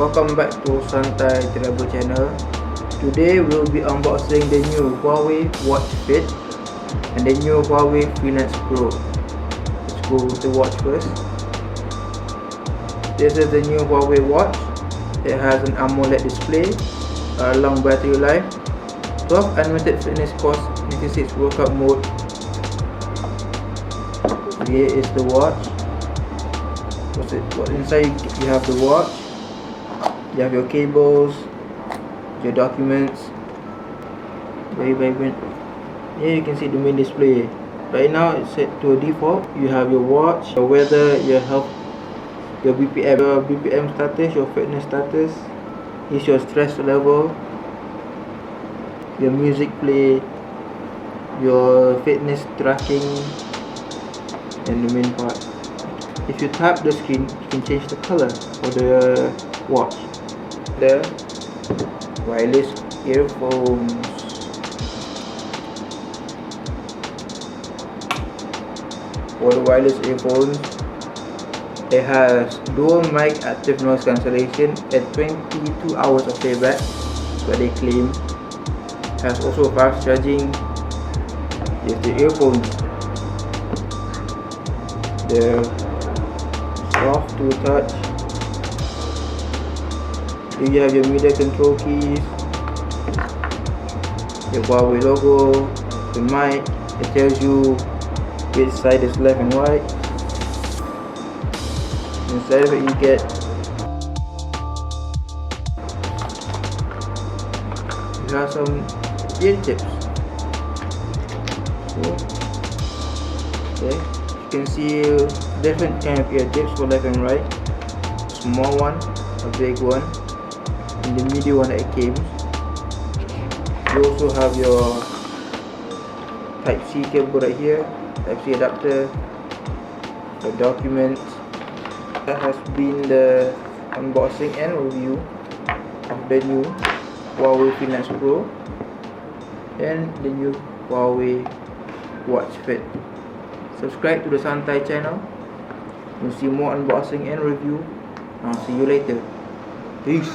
Welcome back to Santai Travel channel. Today we'll be unboxing the new Huawei Watch Fit and the new Huawei Freelace Pro. Let's go with the watch first. This is the new Huawei watch. It has an AMOLED display, a long battery life, 12 unlimited fitness course, 96 workout mode. Here is the watch. What's inside? You have the watch, you have your cables, your documents. Very vibrant. Here you can see the main display. Right now it's set to a default. You have your watch, your weather, your health, your BPM status, your fitness status. Is your stress level, your music play, your fitness tracking, and the main part. If you tap the screen, you can change the color for the watch. The wireless earphones. For the wireless earphones, it has dual mic active noise cancellation and 22 hours of playback. That's what they claim. It has also fast charging. Here's the earphones. They're soft to touch. Here you have your media control keys, your Huawei logo, the mic. It tells you which side is left and right. Inside of it you get some ear tips. Okay, you can see different kind of ear tips for left and right. Small one, a big one, and the medium one that it came. You also have your Type-C cable right here, Type-C adapter, the documents. That has been the unboxing and review of the new Huawei Freelace Pro and the new Huawei Watch Fit. Subscribe to the Santai channel. You'll see more unboxing and review. I'll see you later. Peace.